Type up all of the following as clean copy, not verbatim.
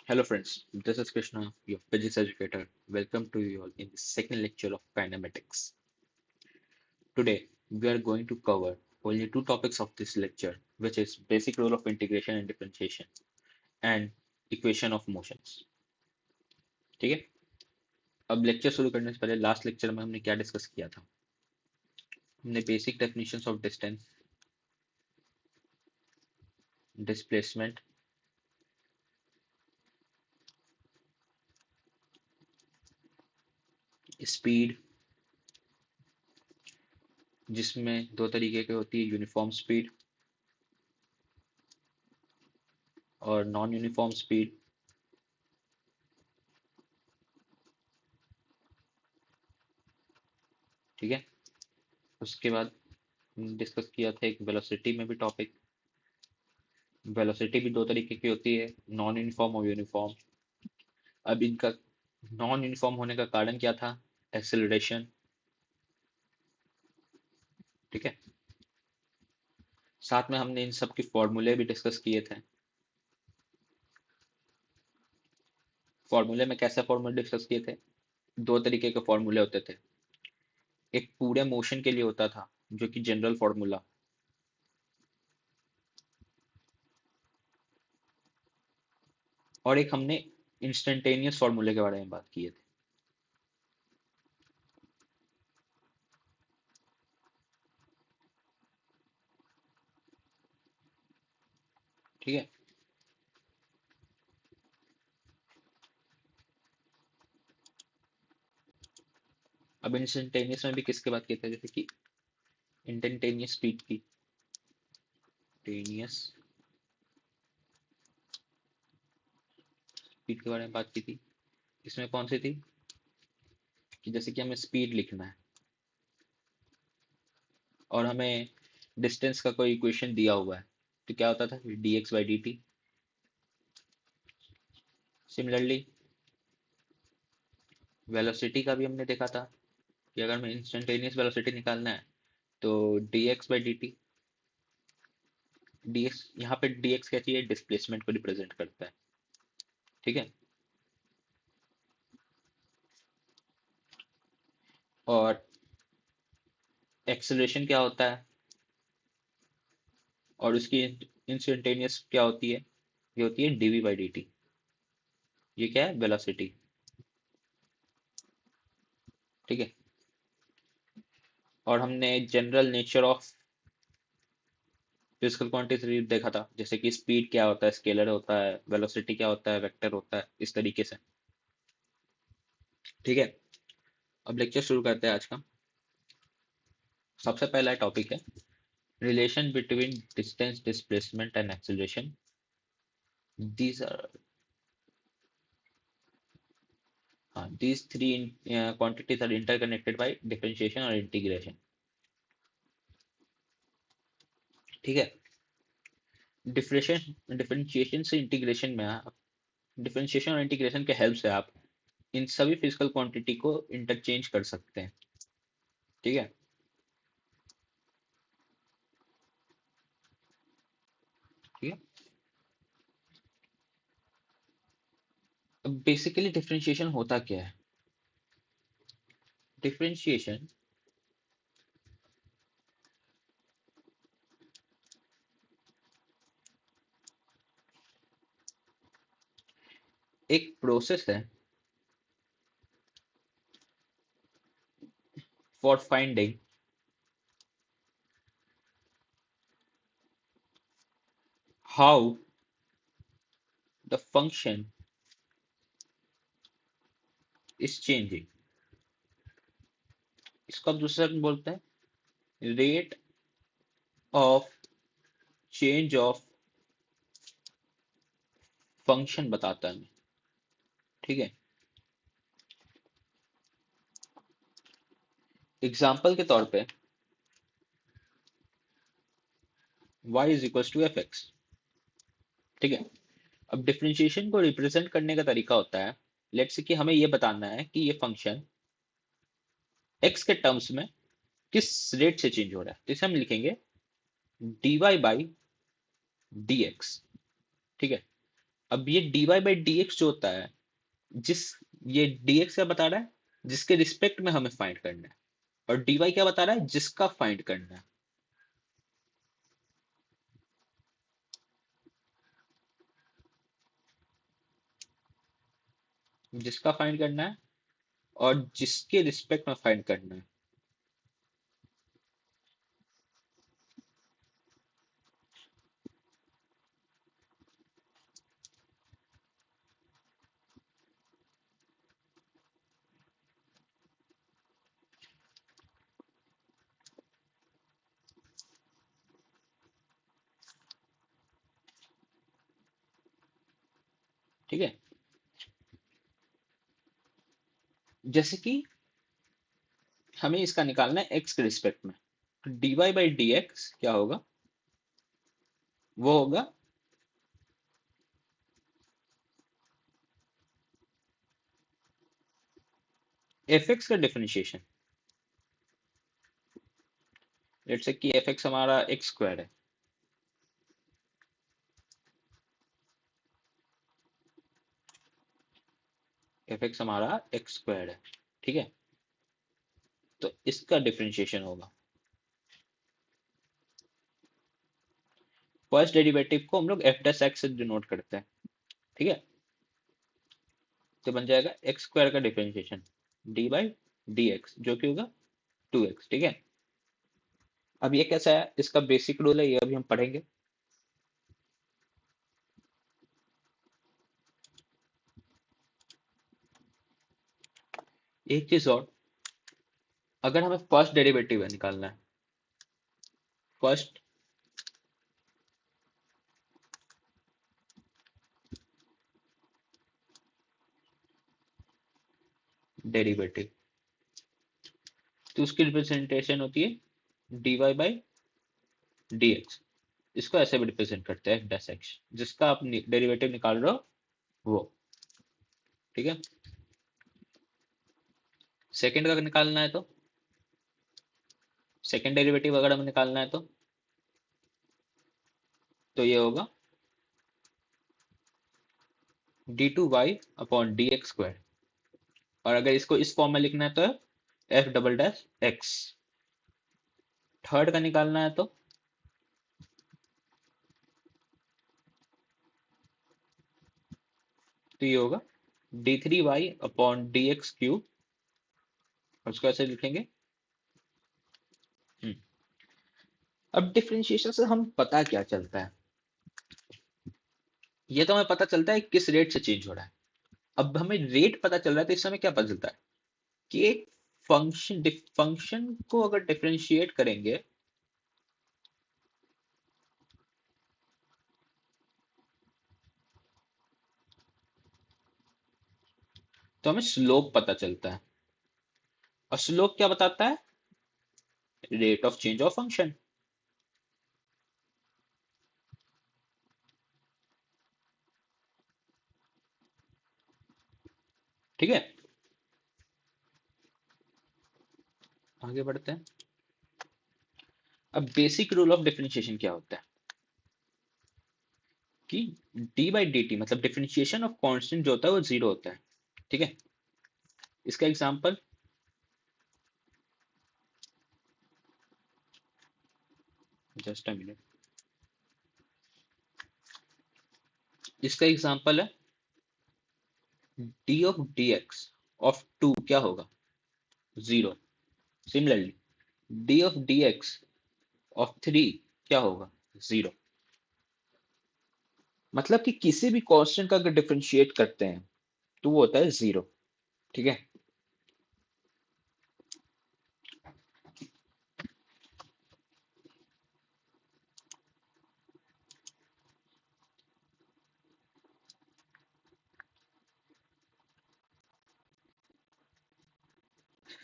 Hello friends, this is Krishna, your physics educator. Welcome to you all in the second lecture of kinematics. Today, we are going to cover only two topics of this lecture, which is basic rule of integration and differentiation and equation of motions. ठीक है? अब lecture शुरू करने से पहले last lecture में हमने क्या डिस्कस किया था? हमने basic definitions of distance, displacement, speed, जिसमें दो तरीके की होती है, यूनिफॉर्म स्पीड और नॉन यूनिफॉर्म स्पीड. ठीक है? उसके बाद डिस्कस किया था एक वेलोसिटी में भी टॉपिक. वेलोसिटी भी दो तरीके की होती है, नॉन यूनिफॉर्म और यूनिफॉर्म. अब इनका नॉन यूनिफॉर्म होने का कारण क्या था? एक्सेलरेशन. ठीक है. साथ में हमने इन सब के फॉर्मूले भी डिस्कस किए थे. फॉर्मूले में कैसे फॉर्मूले डिस्कस किए थे? दो तरीके के फॉर्मूले होते थे. एक पूरे मोशन के लिए होता था, जो कि जनरल फॉर्मूला, और एक हमने इंस्टेंटेनियस फॉर्मूले के बारे में बात किए थे. ठीक है. अब इंस्टेंटेनियस में भी किसके बात किए थे? जैसे कि इंस्टेंटेनियस स्पीड की, टेनियस स्पीड के बारे में बात की थी. इसमें कौन सी थी? कि जैसे कि हमें स्पीड लिखना है और हमें डिस्टेंस का कोई इक्वेशन दिया हुआ है, तो क्या होता था? D X by D T. Similarly velocity का भी हमने देखा था कि अगर हमें इंस्टेंटेनियस वेलोसिटी निकालना है तो D X by D T. D x, यहाँ पे डी एक्स क्या चाहिए? डिस्प्लेसमेंट को रिप्रेजेंट करता है. ठीक है. और एक्सेलरेशन क्या होता है? और उसकी इंस्टेंटेनियस क्या होती है? ये होती है डीवी बाई डी टी. ये क्या है? वेलोसिटी. ठीक है. और हमने general nature of physical quantity देखा था, जैसे कि स्पीड क्या होता है? स्केलर होता है. वेलोसिटी क्या होता है? वेक्टर होता है. इस तरीके से. ठीक है. अब लेक्चर शुरू करते हैं आज का. सबसे पहला टॉपिक है relation between distance, displacement and acceleration. These are हाँ, these three quantities are interconnected by differentiation और integration. ठीक है. डिफरेंशिएशन से इंटीग्रेशन में आप, डिफरेंशिएशन और इंटीग्रेशन के हेल्प से आप इन सभी फिजिकल क्वांटिटी को इंटरचेंज कर सकते हैं. ठीक है. ठीक है. अब बेसिकली डिफरेंशिएशन होता क्या है? डिफरेंशिएशन एक प्रोसेस है for finding how the function is changing. इसको आप दूसरे शब्द बोलते हैं rate of change of function बताता है. ठीक है. एग्जाम्पल के तौर पे y is equal to F X. ठीक है. अब डिफरेंशिएशन को रिप्रेजेंट करने का तरीका होता है, लेट्स से कि हमें ये बताना है कि ये फंक्शन x के टर्म्स में किस रेट से चेंज हो रहा है. तो इसे हम लिखेंगे dy बाई dx. ठीक है. अब ये dy बाई डी एक्स जो होता है, जिस ये dx क्या बता रहा है, जिसके रिस्पेक्ट में हमें फाइंड करना है, और dy क्या बता रहा है, जिसका फाइंड करना है। जिसका फाइंड करना है और जिसके रिस्पेक्ट में फाइंड करना है। ठीक है, जैसे कि हमें इसका निकालना है x के रिस्पेक्ट में, तो dy बाई डी एक्स क्या होगा, वो होगा fx का डिफरेंशिएशन। लेट्स से कि fx हमारा x स्क्वायर है, fx हमारा x स्क्वायर है, ठीक है, तो इसका डिफरेंशिएशन होगा। फर्स्ट डेरिवेटिव को हम लोग एफ डैश एक्स से डिनोट करते हैं, ठीक है, तो बन जाएगा एक्स स्क्वायर का differentiation D by D x, जो कि होगा 2x, ठीक है। अब ये कैसा है, इसका बेसिक रूल है, ये अभी हम पढ़ेंगे। एक चीज और, अगर हमें फर्स्ट डेरिवेटिव निकालना है, फर्स्ट डेरिवेटिव, तो उसकी रिप्रेजेंटेशन होती है dy बाई dx। इसको ऐसे भी रिप्रेजेंट करते हैं डैश एक्स, जिसका आप डेरिवेटिव निकाल रहे हो वो, ठीक है। सेकंड का निकालना है तो, सेकंड डेरिवेटिव अगर हमें निकालना है तो ये होगा d2y upon D x square, और अगर इसको इस फॉर्म में लिखना है तो F double dash x. Third का निकालना है तो ये होगा d3y upon D x cube, और उसको ऐसे लिखेंगे। हम्म, अब डिफरेंशिएशन से हम पता क्या चलता है, ये तो हमें पता चलता है किस रेट से चेंज हो रहा है। अब हमें रेट पता चल रहा है, तो इससे हमें क्या पता चलता है कि एक फंक्शन को अगर डिफरेंशिएट करेंगे तो हमें स्लोप पता चलता है, और स्लोप क्या बताता है, rate of change of function, ठीक है। आगे बढ़ते हैं। अब बेसिक रूल ऑफ डिफरेंशिएशन क्या होता है कि डी बाई डी टी, मतलब डिफरेंशिएशन ऑफ कांस्टेंट जो होता है वो जीरो होता है, ठीक है। इसका एग्जांपल, जस्ट अ मिनट, इसका एग्जांपल है D of D X of two क्या होगा, zero. Similarly D of D X of three क्या होगा, जीरो। मतलब कि किसी भी कांस्टेंट का अगर डिफरेंशिएट करते हैं तो वो होता है जीरो, ठीक है।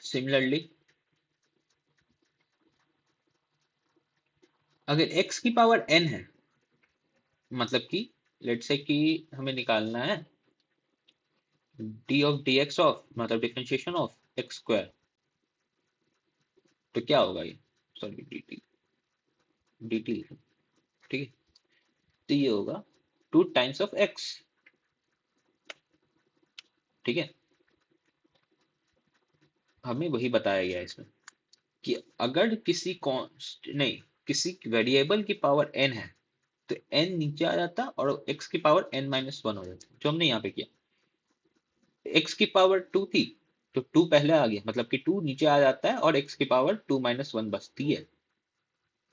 सिमिलरली अगर x की पावर n है, मतलब कि लेट से कि हमें निकालना है D of D X of, मतलब डिफरेंशिएशन ऑफ एक्स स्क्वायर, तो क्या होगा ये, sorry D T, D T, ठीक है, तो ये होगा टू टाइम्स ऑफ एक्स, ठीक है। हमें वही बताया गया है इसमें कि अगर किसी कॉन्स्ट नहीं, किसी वेरिएबल की पावर n है तो n नीचे आ जाता और x की पावर n-1 हो जाती, जो हमने यहाँ पे किया। x की पावर 2 थी तो 2 पहले आ गया, मतलब कि 2 नीचे आ जाता है और x की पावर 2-1 बचती है।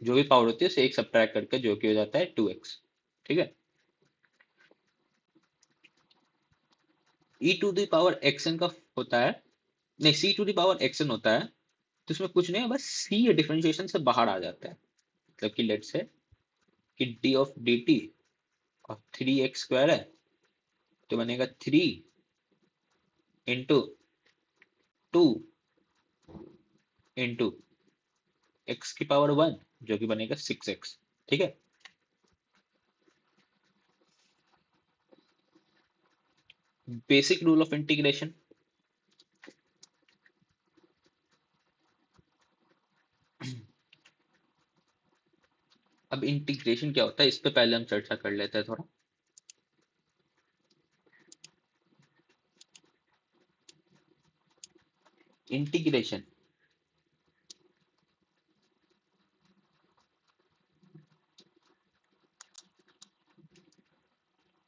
जो भी पावर होती है उसे एक सब्ट्रैक्ट करके जो कि हो जाता है 2x। ठीक है। e to the power xn का होता है, नहीं c to the power xn होता है, तो इसमें कुछ नहीं है, बस c डिफरेंशिएशन से बाहर आ जाता है। मतलब कि लेट्स से कि d ऑफ dt और 3x² है तो बनेगा 3 इंटू 2 इंटू एक्स की पावर 1 जो कि बनेगा 6x। ठीक है। Basic rule of integration. अब इंटीग्रेशन क्या होता है इस पे पहले हम चर्चा कर लेते हैं थोड़ा। इंटीग्रेशन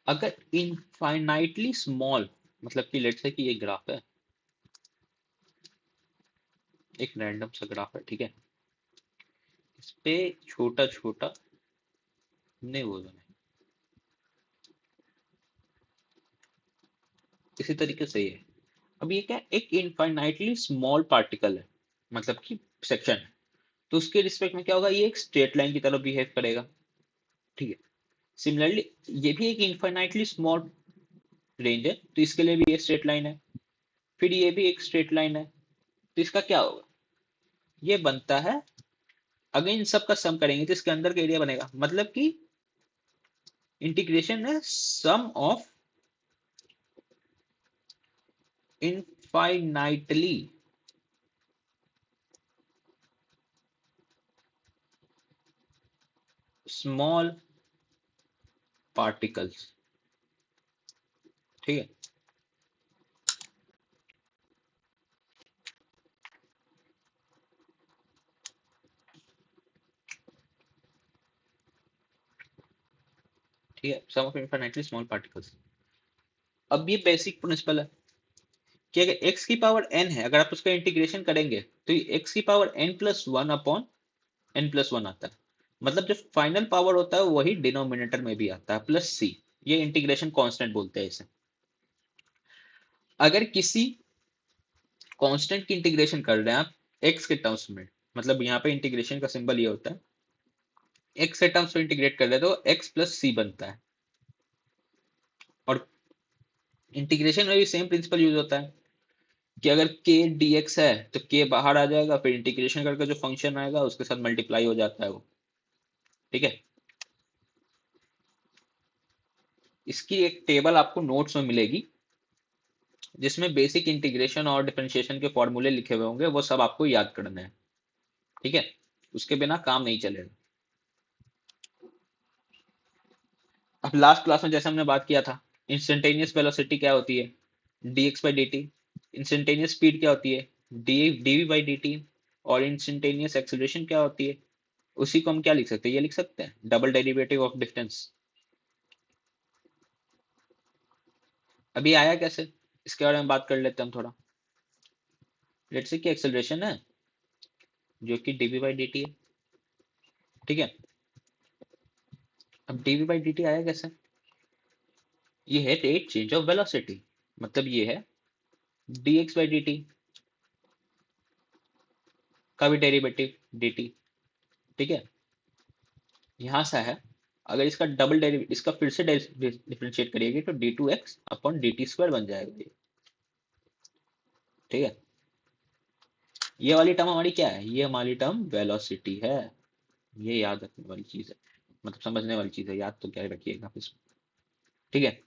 अगर इनफाइनाइटली स्मॉल, मतलब कि लेट्स से कि ये ग्राफ है, एक रैंडम सा ग्राफ है, ठीक है। इस पे छोटा छोटा नहीं बोलना है, इसी तरीके से ये है। अब ये क्या है? एक इनफाइनाइटली स्मॉल पार्टिकल है, मतलब कि सेक्शन है, तो उसके रिस्पेक्ट में क्या होगा, ये एक स्ट्रेट लाइन की तरह बिहेव करेगा। ठीक है। सिमिलरली ये भी एक इनफाइनाइटली स्मॉल रेंज है तो इसके लिए भी ये स्ट्रेट लाइन है, फिर ये भी एक स्ट्रेट लाइन है, तो इसका क्या होगा, ये बनता है, अगर इन सब का सम करेंगे तो इसके अंदर का एरिया बनेगा, मतलब कि इंटीग्रेशन है सम ऑफ इनफाइनाइटली स्मॉल पार्टिकल्स। ठीक है। ठीक है, सम ऑफ इनफाइनाइटली स्मॉल पार्टिकल्स। अब ये बेसिक प्रिंसिपल है कि अगर x की पावर n है, अगर आप उसका इंटीग्रेशन करेंगे तो ये x की पावर n+1 अपॉन n+1 आता है, मतलब जो फाइनल पावर होता है वही डिनोमिनेटर में भी आता है प्लस c। ये इंटीग्रेशन कांस्टेंट बोलते हैं इसे। अगर किसी कांस्टेंट की इंटीग्रेशन कर रहे हैं आप x के टर्म्स में, मतलब यहाँ पे इंटीग्रेशन का सिंबल ये होता है, x के टर्म्स में इंटीग्रेट कर रहे हैं तो x+c बनता है। और इंटीग्रेशन में भी सेम प्रिंसिपल यूज होता है कि अगर k dx है तो k बाहर आ जाएगा, फिर इंटीग्रेशन करके जो फंक्शन आएगा उसके साथ मल्टीप्लाई हो जाता है वो। ठीक है। इसकी एक टेबल आपको नोट्स में मिलेगी जिसमें बेसिक इंटीग्रेशन और डिफरेंशिएशन के फॉर्मूले लिखे हुए होंगे, वो सब आपको याद करना है। ठीक है। उसके बिना काम नहीं चलेगा। अब लास्ट क्लास में जैसे हमने बात किया था, इंस्टेंटेनियस वेलोसिटी क्या होती है, dx/dt। इंस्टेंटेनियस स्पीड क्या होती है, dv/dt। और इंस्टेंटेनियस एक्सेलरेशन क्या होती है, उसी को हम क्या लिख सकते हैं, ये लिख सकते हैं डबल डेरिवेटिव ऑफ डिस्टेंस। अभी आया कैसे, इसके बारे में बात कर लेते हैं हम थोड़ा। लेट्स से कि एक्सेलरेशन है जो कि dv/dt है। ठीक है। अब dv/dt आया कैसे, ये है रेट चेंज ऑफ वेलोसिटी, मतलब ये है dx/dt का भी डेरिवेटिव dt। ठीक है। यहां से है, अगर इसका डबल डेरिवेटिव, इसका फिर से डिफरेंशिएट करिएगा तो d2x/dt² बन जाएगा ये। ठीक है। ये वाली टर्म हमारी क्या है, ये हमारी टर्म वेलोसिटी है। ये याद रखने वाली चीज है, मतलब समझने वाली चीज है, याद तो क्या रखिएगा आप इसमें। ठीक है।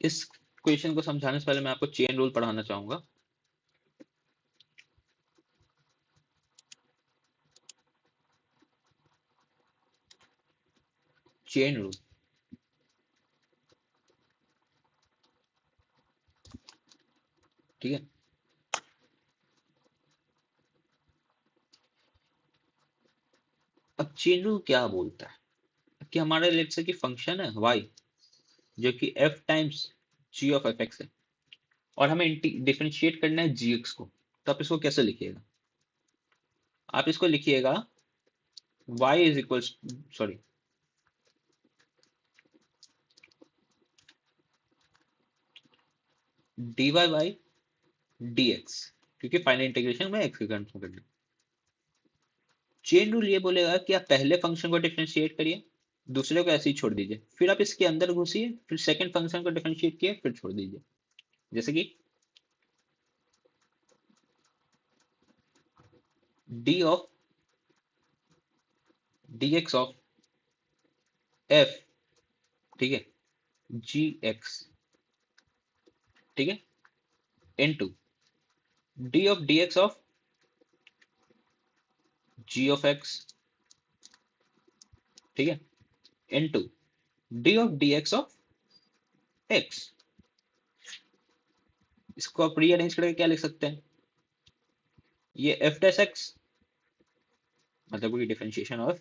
इस क्वेश्चन को समझाने से पहले मैं आपको चेन रूल पढ़ाना चाहूंगा। चेन रूल, ठीक है। अब चेन रूल क्या बोलता है कि हमारे लेट्स से कि फंक्शन है y जो कि f times g of F x है, और हमें डिफरेंशिएट करना है gx को। तो आप इसको कैसे लिखिएगा? आप इसको लिखिएगा y is equals, sorry, dy by dx, क्योंकि फाइनल इंटीग्रेशन में x के टर्म्स में करना है। चेन रूल ये बोलेगा कि आप पहले फंक्शन को डिफरेंशिएट करिए, दूसरे को ऐसे ही छोड़ दीजिए, फिर आप इसके अंदर घुसिए, फिर सेकंड फंक्शन को डिफरेंशिएट किए, फिर छोड़ दीजिए। जैसे कि D of dx of f, ठीक है, gx, ठीक है, into D of dx of g of x, ठीक है, into D of dx of x। इसको आप रीअरेंज करके क्या लिख सकते हैं? ये f डैश x मतलब कि differentiation of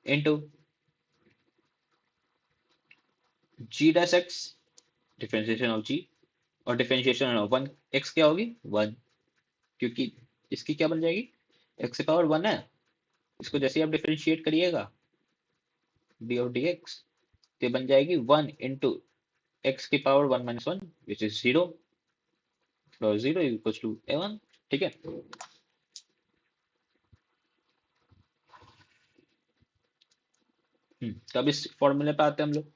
into g dash x, differentiation of g, और डिफरेंशिएशन ऑफ वन x क्या होगी? वन, क्योंकि इसकी क्या बन जाएगी? x से पावर वन है। इसको जैसे ही आप डिफरेंशिएट करिएगा डी ऑफ dx, तो बन जाएगी वन इंटू एक्स की power one minus one which is zero, और zero equals to a one, ठीक है। तो अब इस फॉर्मूले पे आते हैं हम लोग।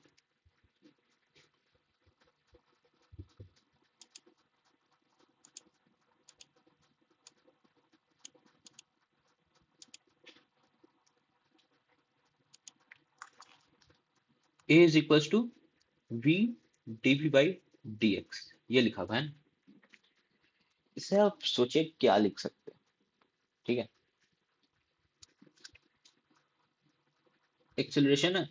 A is equals to v dv by D x, ये लिखा हुआ है ना। इसे आप सोचिए क्या लिख सकते हैं, ठीक है। एक्सेलरेशन है,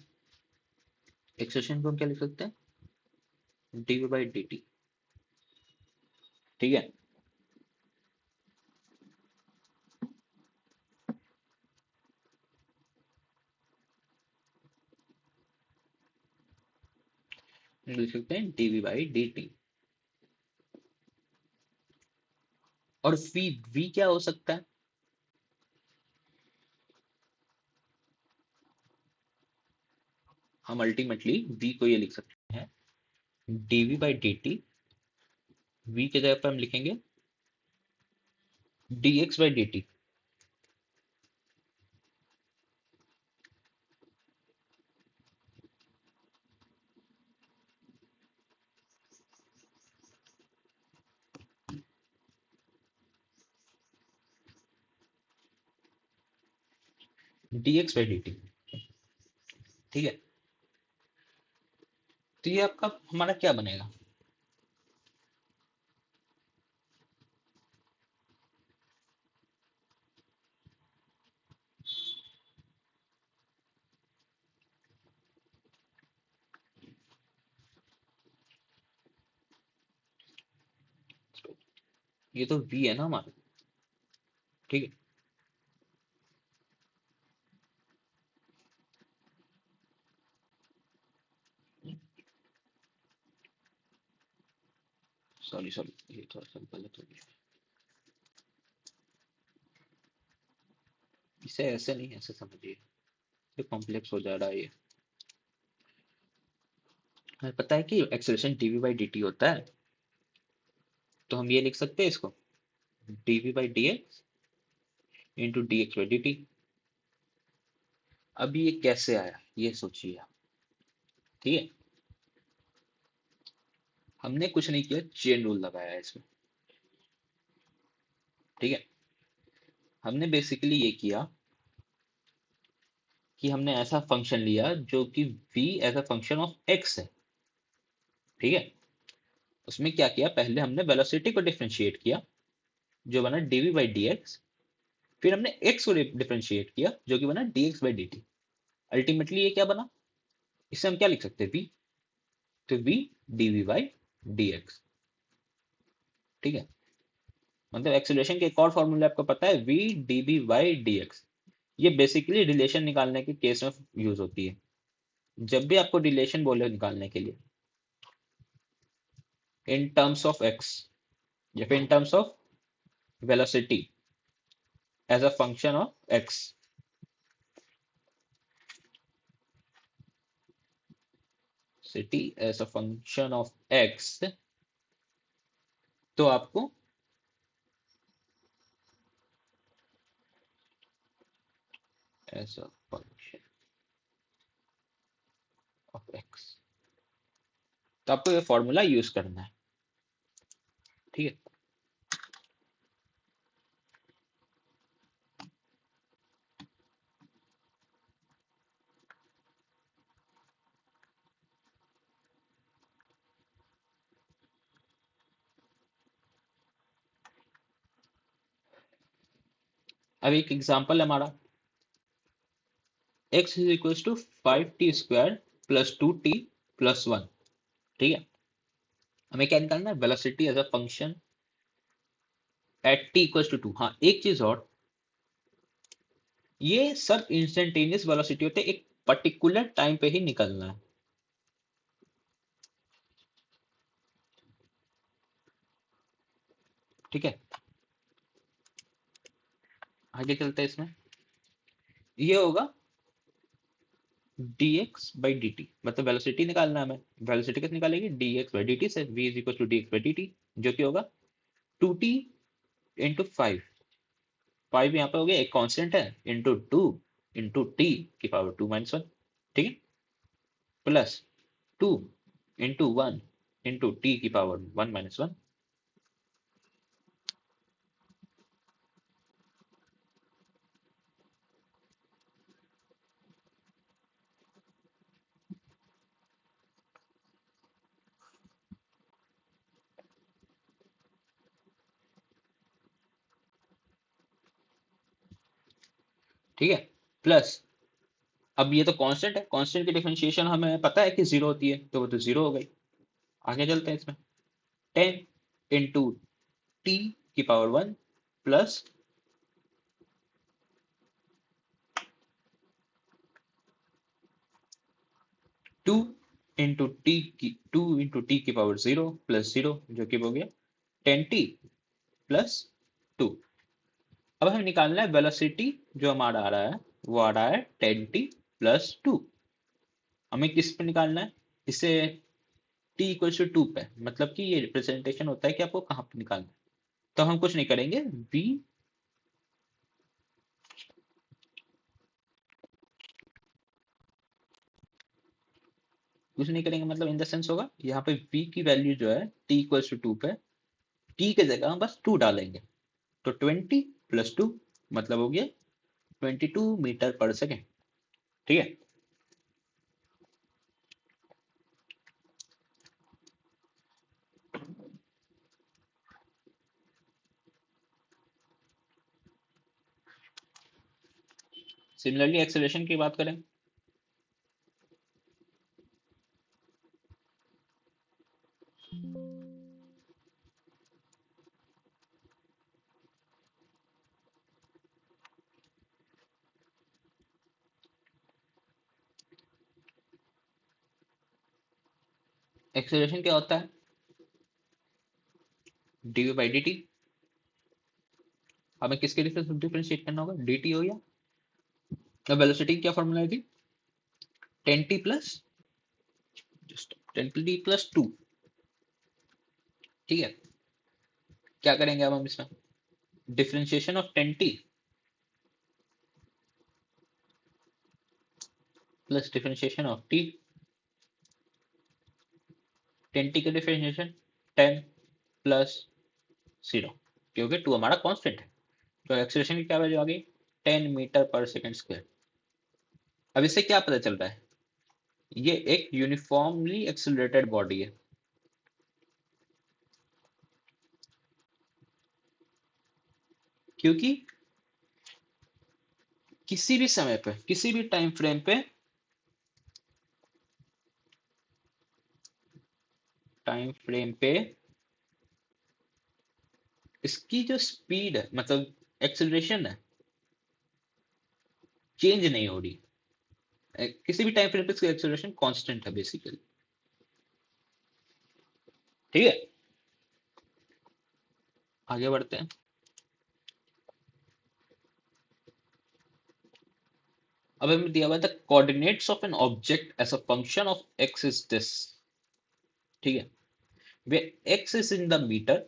एक्सेलरेशन को हम क्या लिख सकते हैं? डीवी बाई डी टी, ठीक है। लिख सकते हैं डीवी बाई डी टी। और वी, वी क्या हो सकता है? हम अल्टीमेटली वी को ये लिख सकते हैं D V by D T, V की जगह पर हम लिखेंगे D X by D T, D X by D T, ठीक है। तो ये आपका हमारा क्या बनेगा? ये तो वी है ना हमारा, ठीक है। सॉरी सॉरी, ये थोड़ा सा गलत हो गया। इसे ऐसे नहीं, ऐसे समझिए, ये कॉम्प्लेक्स हो जा रहा है ये। हमें पता है कि acceleration D V by D T होता है, तो हम ये लिख सकते हैं इसको D V by D X into D X by D T. अब ये कैसे आया ये सोचिए आप, ठीक है। हमने कुछ नहीं किया, चेन रूल लगाया है इसमें, ठीक है। हमने बेसिकली ये किया कि हमने ऐसा फंक्शन लिया जो कि v as a function of x है, ठीक है। उसमें क्या किया, पहले हमने वेलोसिटी को डिफरेंशिएट किया जो बना dv बाई dx, फिर हमने x को डिफरेंशिएट किया जो कि बना dx बाई dt। अल्टीमेटली ये क्या बना, इसे हम क्या लिख सकते हैं, v। तो v dv बाई dx। ठीक है, मतलब एक्सेलरेशन के एक और फॉर्मूला आपको पता है, v dv बाई dx। ये बेसिकली रिलेशन निकालने के केस में यूज होती है। जब भी आपको रिलेशन बोले निकालने के लिए इन टर्म्स ऑफ x या फिर in terms of velocity as a function of x, city as a function of x, तो आपको as a function of x, तो आपको ये फॉर्मूला यूज करना है। ठीक है, अब एक एग्जांपल है हमारा, x is equal to 5t² plus 2t plus 1। ठीक है, हमें क्या निकालना है, velocity as a function at t equal to 2। हाँ, एक चीज और, ये सब इंस्टेंटेनियस वेलोसिटी होते हैं, एक पर्टिकुलर टाइम पे ही निकलना है। ठीक है, आगे चलते हैं। इसमें ये होगा dx बाई dt, मतलब वेलोसिटी निकालना है हमें। वेलोसिटी कैसे निकालेगी, dx बाई dt से, v is equal to dx by dt, जो कि होगा 2t इंटू 5। 5 यहाँ पे हो गया, एक कांस्टेंट है, इंटू 2 इंटू टी की पावर 2 - 1। ठीक है, प्लस 2 इंटू 1 इंटू टी की पावर 1 - 1। ठीक है, प्लस अब ये तो कांस्टेंट है, कांस्टेंट की डिफरेंशिएशन हमें पता है कि जीरो होती है, तो वो तो जीरो हो गई। आगे चलते हैं। इसमें 10 इंटू टी की पावर 1 प्लस 2 इंटू टी की पावर 0 प्लस 0, जो कि हो गया 10t प्लस 2। अब हमें निकालना है वेलोसिटी, जो हमारा आ रहा है वो आ रहा है 10t प्लस 2। हमें किस पे निकालना है इसे, t इक्वल टू 2 पे, मतलब कि ये रिप्रेजेंटेशन होता है कि आपको कहाँ पे निकालना है। तो हम कुछ नहीं करेंगे, v, कुछ नहीं करेंगे मतलब इन द सेंस होगा यहाँ पे v की वैल्यू जो है t इक्वल टू 2 पे, t के जगह हम बस 2 डालेंगे, तो 20 प्लस 2 मतलब हो गया 22 मीटर पर सेकेंड। ठीक है, सिमिलरली एक्सेलरेशन की बात करें, एक्सेलरेशन क्या होता है, dv बाई dt। हमें किसके डिफरेंशिएट करना होगा, dt हो गया। अब वेलोसिटी क्या फॉर्मूला है, 10t plus, just 10t plus 2। ठीक है, क्या करेंगे अब हम इसमें, differentiation of 10t plus differentiation of t। 10t का डिफरेंशिएशन 10 प्लस 0, क्योंकि 2 हमारा कांस्टेंट है। तो एक्सेलरेशन की क्या वैल्यू आ गई, 10 मीटर पर सेकंड स्क्वायर। अब इससे क्या पता चल रहा है, ये एक यूनिफॉर्मली एक्सिलरेटेड बॉडी है। क्योंकि किसी भी समय पे, किसी भी टाइम फ्रेम पे इसकी जो स्पीड है, मतलब एक्सेलरेशन है, चेंज नहीं हो रही। किसी भी टाइम फ्रेम पे इसकी एक्सेलरेशन कांस्टेंट है बेसिकली। ठीक है, आगे बढ़ते हैं। अब हमें दिया हुआ है the coordinates of an object as a function of x is this. ठीक है, where x is in the meter,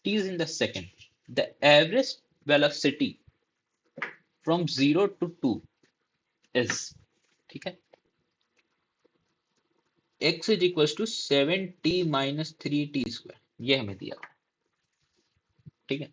t is in the second, the average velocity from 0 to 2 is, ठीक है, x is equal to 7t - 3t²। ये हमें दिया हुआ है। ठीक है,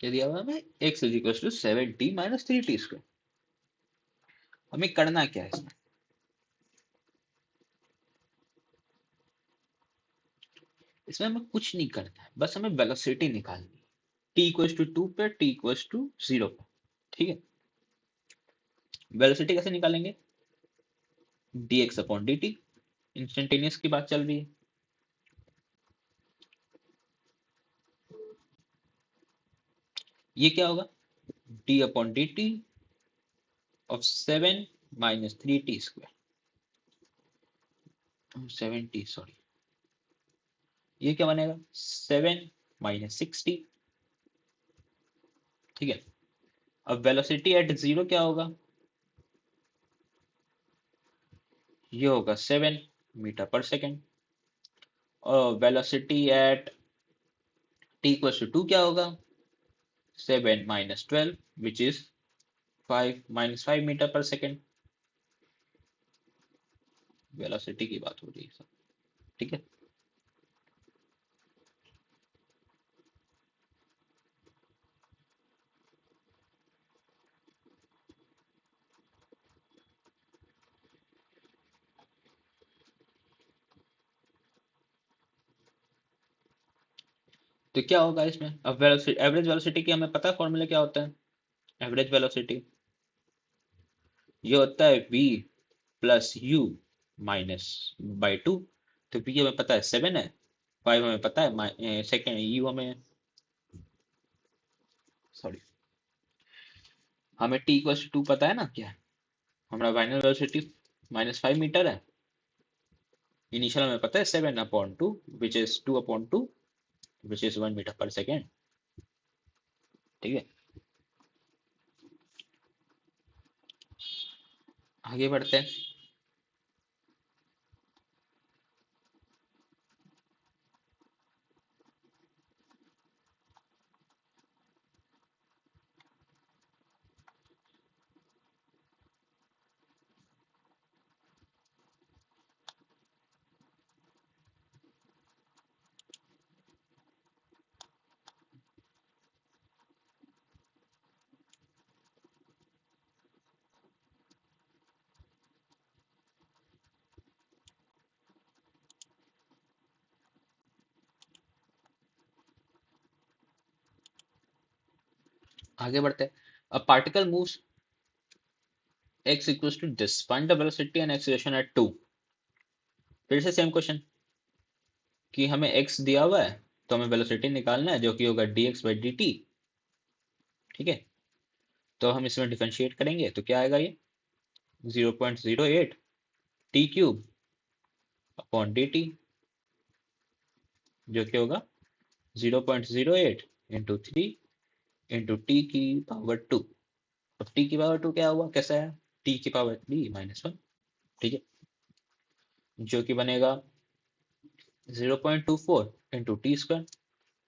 क्या दिया हुआ है हमें? x is equal to 7t - 3t²। हमें करना क्या है इसमें? इसमें हमें कुछ नहीं करना है, बस हमें वेलोसिटी निकालनी है। t इक्वल टू 2 पे, t इक्वल टू 0 पे। ठीक है, वेलोसिटी कैसे निकालेंगे? dx/dt। इंस्टेंटेनियस की बात चल रही है। ये क्या होगा? d/dt of 7 - 3t²। 7t, sorry, ये क्या बनेगा? 7 - 6t। ठीक है, अब वेलोसिटी एट 0 क्या होगा? ये होगा 7 मीटर पर सेकेंड। और वेलोसिटी एट t = 2 क्या होगा? 7 - 12, which is 5 - 5 metre per second. Velocity की बात हो रही है सब। ठीक है, तो क्या होगा इसमें? अब वेलोसिटी, एवरेज वेलोसिटी की हमें पता है फॉर्मूला क्या होता है? एवरेज वेलोसिटी ये होता है v plus u minus by 2। तो v हमें पता है 7 है, 5 हमें पता है, सेकेंड u हमें, सॉरी, हमें t = 2 पता है ना क्या? हमारा फाइनल वेलोसिटी -5 मीटर है। इनिशियल हमें पता है 7/2, which is 2/2, which is 1 metre per second. ठीक है, आगे बढ़ते हैं। आगे बढ़ते हैं। A particle moves x equals to this. Find the velocity and acceleration at 2. फिर से सेम क्वेश्चन कि हमें x दिया हुआ है, तो हमें वेलोसिटी निकालना है जो कि होगा dx/dt। ठीक है, तो हम इसमें डिफरेंशिएट करेंगे तो क्या आएगा? ये 0.08 t³ dt, जो कि होगा 0.08 इंटू 3 इंटू t⁻²। अब t⁻² क्या हुआ, कैसा है? t⁻³ - 1। ठीक है, जो कि बनेगा 0.24 इंटू t²।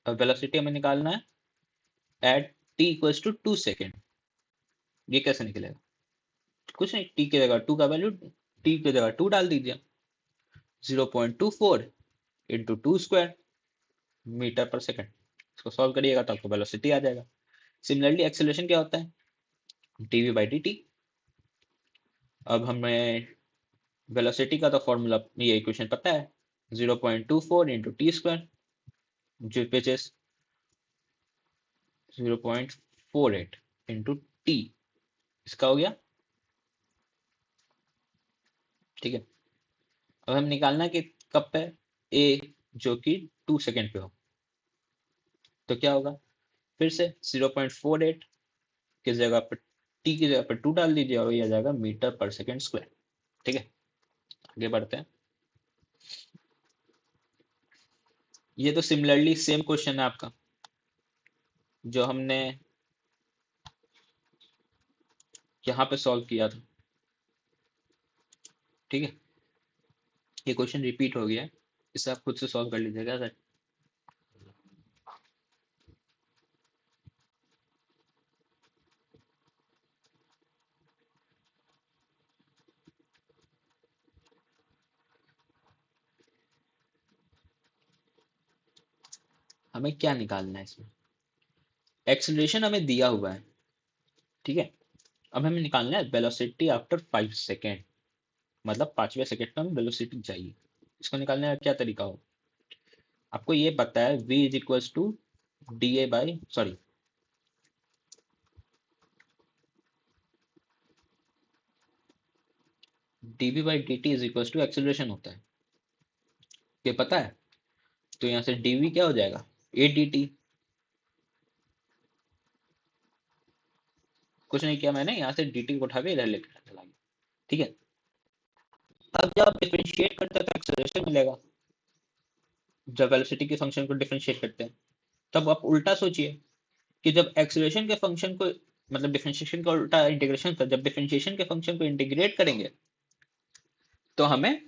अब वेलोसिटी हमें निकालना है एट t = 2 सेकेंड। ये कैसे निकलेगा? कुछ नहीं, t की जगह 2 का वैल्यू, t की जगह 2 डाल दीजिए। 0.24 इंटू 2², मीटर पर सेकंड। इसको सॉल्व करिएगा तो आपको वेलोसिटी आ जाएगा। सिमिलरली एक्सेलरेशन क्या होता है? D v by D T. अब हमें वेलोसिटी का तो फॉर्मूला, ये इक्वेशन पता है, 0.24 इंटू टी स्क्वायर, जो विच इज 0.48 इंटू टी। इसका हो गया, ठीक है। अब हम निकालना है कि कब पे ए जो कि 2 सेकेंड पे हो, तो क्या होगा, फिर से 0.48 की जगह पर टी की जगह पर 2 डाल दीजिए और ये आ जाएगा मीटर पर सेकेंड स्क्वायर। ठीक है, आगे बढ़ते हैं। ये तो सिमिलरली सेम क्वेश्चन है आपका जो हमने यहाँ पे सॉल्व किया था। ठीक है, ये क्वेश्चन रिपीट हो गया है, इसे आप खुद से सॉल्व कर लीजिएगा सर। हमें क्या निकालना है इसमें? एक्सेलरेशन हमें दिया हुआ है, ठीक है। अब हमें निकालना है वेलोसिटी आफ्टर 5 सेकेंड, मतलब 5वें सेकेंड में हमें वेलोसिटी चाहिए। इसको निकालने का क्या तरीका हो? आपको ये पता है v is equals to d a by sorry d v by D t is equals to acceleration होता है, ये पता है। तो यहाँ से डी वी क्या हो जाएगा, ए डी टी। कुछ नहीं किया मैंने, यहाँ से डी टी को उठा के इधर लेकर चला गया, ठीक है। अब जब आप डिफरेंशिएट करते हैं तो एक्सेलरेशन मिलेगा, जब वेलोसिटी के फंक्शन को डिफरेंशिएट करते हैं। तब आप उल्टा सोचिए कि जब एक्सेलरेशन के फंक्शन को, मतलब डिफरेंशिएशन का उल्टा इंटीग्रेशन था, जब डिफरेंशिएशन के फंक्शन को इंटीग्रेट करेंगे तो हमें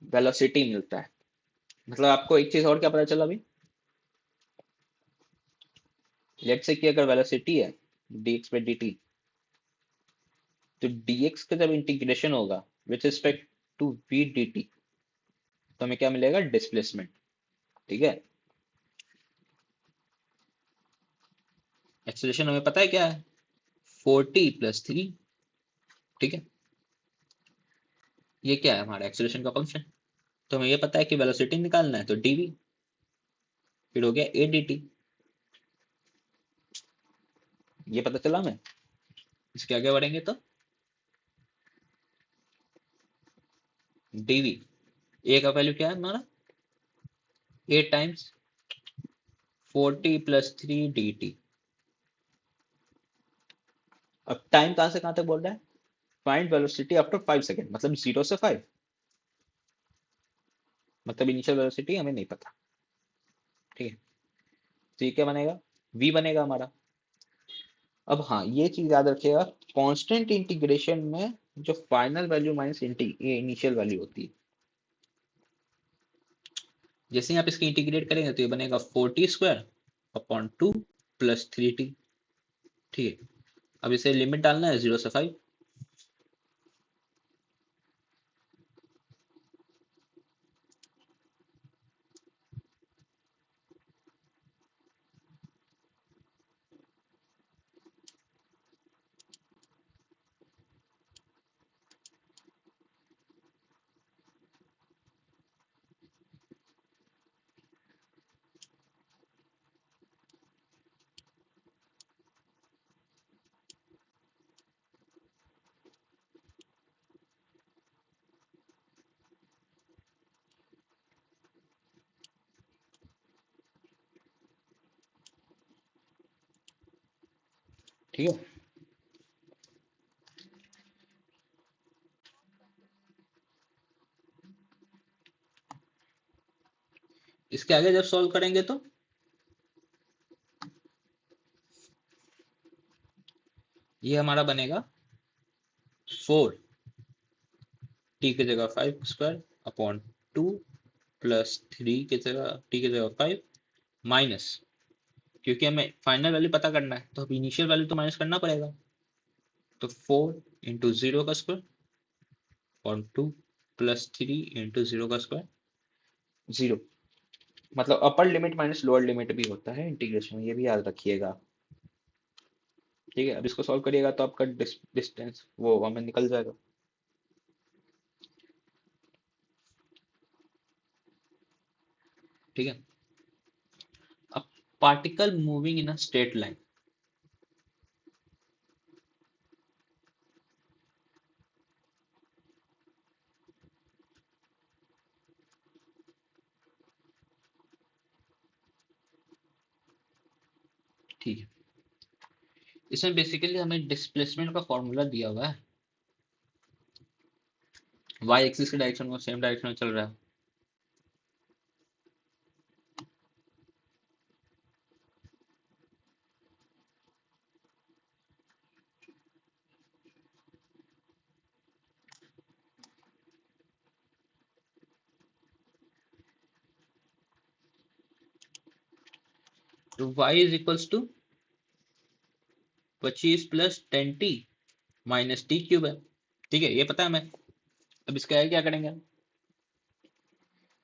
वेलोसिटी मिलता है। मतलब आपको एक चीज और क्या पता चला अभी, लेट्स से कि अगर वेलोसिटी है dx by dt, तो dx का जब इंटीग्रेशन होगा with respect to v dt, तो हमें क्या मिलेगा, डिस्प्लेसमेंट। ठीक है, एक्सेलरेशन हमें पता है क्या है, 40 + 3। ठीक है, ये क्या है हमारा एक्सेलरेशन का फंक्शन। तो हमें ये पता है कि वेलोसिटी निकालना है तो dv, फिर हो गया ए डी टी। ये पता चला हमें। इसके आगे बढ़ेंगे तो dv, ए का वैल्यू क्या है हमारा, ए टाइम्स 40 + 3 dt। अब टाइम कहां से कहां तक बोल रहा है, फाइंड वेलोसिटी आफ्टर 5 सेकेंड, मतलब 0 से 5, मतलब इनिशियल वेलोसिटी हमें नहीं पता। ठीक है, तो ये क्या बनेगा, v बनेगा हमारा। अब हाँ, ये चीज याद रखिएगा, कांस्टेंट इंटीग्रेशन में जो फाइनल वैल्यू माइनस ये इनिशियल वैल्यू होती है, जैसे ही आप इसकी इंटीग्रेट करेंगे तो ये बनेगा 40² अपॉन 2 + 3t। ठीक है, अब इसे लिमिट डालना है 0 से 5। ठीक है, इसके आगे जब सॉल्व करेंगे तो ये हमारा बनेगा 4t की जगह 5² अपॉन 2 + 3 की जगह t की जगह 5 माइनस, क्योंकि हमें फाइनल वैल्यू पता करना है तो अब इनिशियल वैल्यू तो माइनस करना पड़ेगा। तो 4 × 0 का स्क्वायर और 2 + 3 × 0 का स्क्वायर, 0। मतलब upper limit minus lower limit भी होता है इंटीग्रेशन में, ये भी याद रखिएगा। ठीक है, अब इसको सॉल्व करिएगा तो आपका डिस्टेंस वो हमें निकल जाएगा। ठीक है, अब particle moving in a straight line. ठीक है, इसमें बेसिकली हमें डिस्प्लेसमेंट का फॉर्मूला दिया हुआ है। वाई एक्सिस के डायरेक्शन में सेम डायरेक्शन में चल रहा है। तो y is equals to 25 plus 10t minus t cube है। ठीक है, ये पता है हमें। अब इसके आगे क्या करेंगे?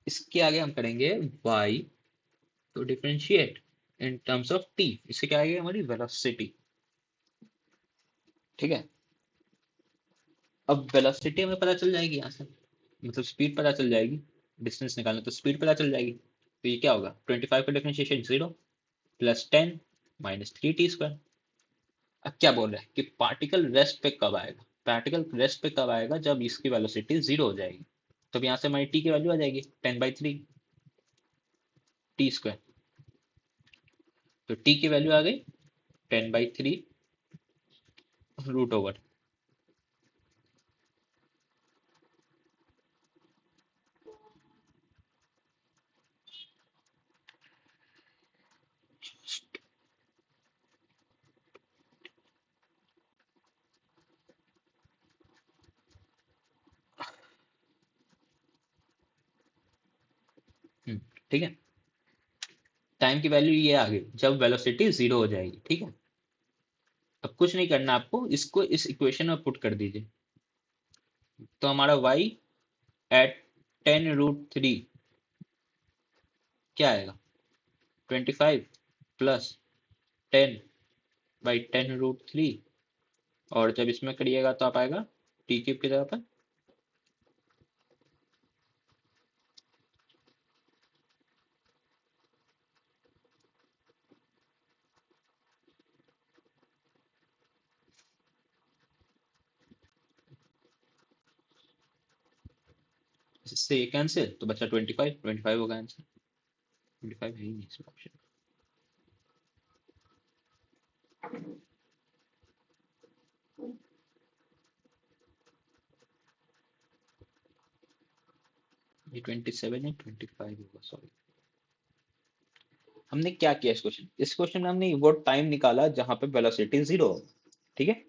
इसके आगे हम करेंगे y तो differentiate in terms of t। इससे क्या आएगी? हमारी वेलोसिटी। ठीक है, अब वेलोसिटी हमें पता चल जाएगी यहाँ से, मतलब स्पीड पता चल जाएगी। डिस्टेंस निकालना तो स्पीड पता चल जाएगी। तो ये क्या होगा? 25 का डिफरेंशिएशन 0 प्लस 10 माइनस 3t²। अब क्या बोल रहा है कि पार्टिकल रेस्ट पे कब आएगा? पार्टिकल रेस्ट पे कब आएगा? जब इसकी वेलोसिटी 0 हो जाएगी। तो यहाँ से हमारी टी की वैल्यू आ जाएगी 10/3 t²। तो टी की वैल्यू आ गई 10/3 √। ठीक है, टाइम की वैल्यू ये आ गई जब वेलोसिटी 0 हो जाएगी। ठीक है, अब कुछ नहीं करना आपको, इसको इस इक्वेशन में पुट कर दीजिए। तो हमारा y एट 10√3 क्या आएगा? 25 प्लस 10/10√3। और जब इसमें करिएगा तो आप आएगा टी क्यूब की जगह पर। इससे ये कैंसिल तो बचा 25। 25 होगा आंसर। 25 है ही नहीं इसमें ऑप्शन। ये 27 है, 25 होगा, सॉरी। हमने क्या किया इस क्वेश्चन में हमने वो टाइम निकाला जहां पे वेलोसिटी 0 हो। ठीक है,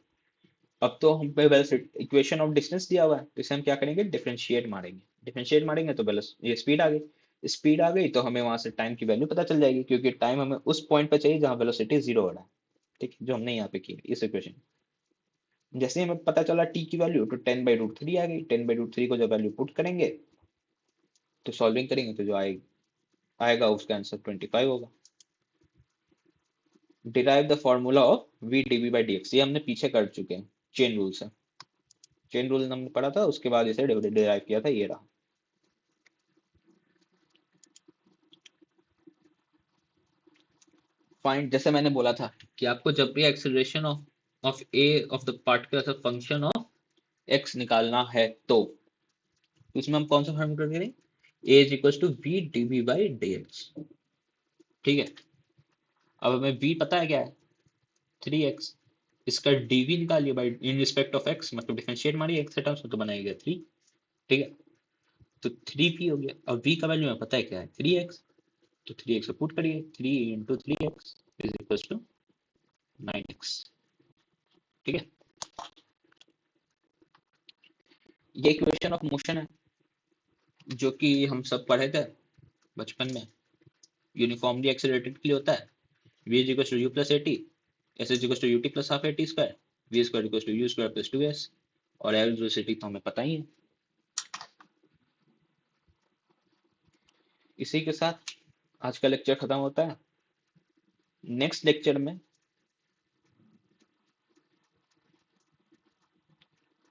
अब तो हम पे वेलोसिटी इक्वेशन ऑफ डिस्टेंस दिया हुआ है, तो इसे हम क्या करेंगे? डिफरेंशिएट मारेंगे। डिफरेंशिएट मारेंगे तो ये स्पीड आ गई। स्पीड आ गई तो हमें वहां से टाइम की वैल्यू पता चल जाएगी, क्योंकि टाइम हमें उस पॉइंट पे चाहिए जहां वेलोसिटी 0 हो रहा है। ठीक है, जो हमने यहाँ पे की इस इक्वेशन। जैसे ही हमें पता चला टी की वैल्यू, तो 10/√3 आ गई। 10/√3 को जब वैल्यू पुट करेंगे तो सॉल्विंग करेंगे तो जो आएगा उसका आंसर 25 होगा। Derive the formula of v dv by dx, ये हमने पीछे कर चुके हैं चेन रूल से। चेन रूल हमने पढ़ा था, उसके बाद इसे डिराइव किया था, ये रहा। फाइंड, जैसे मैंने बोला था कि आपको जब भी acceleration of a of the particle as a function of x निकालना है तो इसमें हम कौन सा फॉर्मूला करें? A is equal to v dv by D x. ठीक है, अब हमें v पता है क्या है? 3x। इसका dv निकालिए by in respect of x, मतलब डिफरेंशिएट मारिए x के टर्म्स में तो बनाएगा 3। ठीक है, तो 3p हो गया। अब v का वैल्यू हमें पता है क्या है? 3x। तो 3x को पुट करिए, 3 × 3x is equal to 9x। ठीक है, ये इक्वेशन ऑफ मोशन है जो कि हम सब पढ़े थे बचपन में। यूनिफॉर्मली एक्सेलरेटेड के लिए होता है v is equal to u plus at, s is equal to ut plus half at square, v square equal to u square plus 2s। और एल वेलोसिटी तो हमें पता ही है। इसी के साथ आज का लेक्चर खत्म होता है। नेक्स्ट लेक्चर में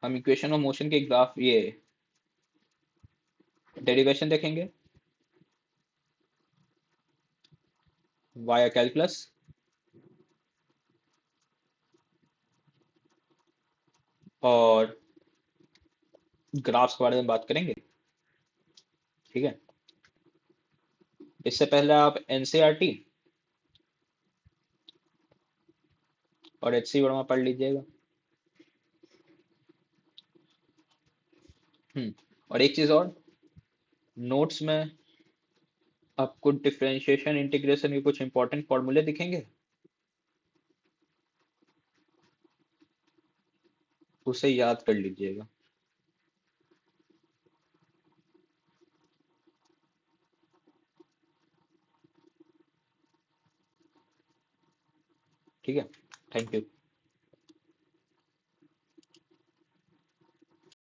हम इक्वेशन ऑफ मोशन के ग्राफ, ये डेरिवेशन देखेंगे, वाया कैलकुलस, और ग्राफ्स के बारे में बात करेंगे। ठीक है। इससे पहले आप एनसीईआरटी और एचसी वर्मा पढ़ लीजिएगा। और एक चीज और, नोट्स में आपको डिफरेंशिएशन इंटीग्रेशन के कुछ इंपॉर्टेंट फॉर्मूले दिखेंगे, उसे याद कर लीजिएगा। ठीक है। Thank you.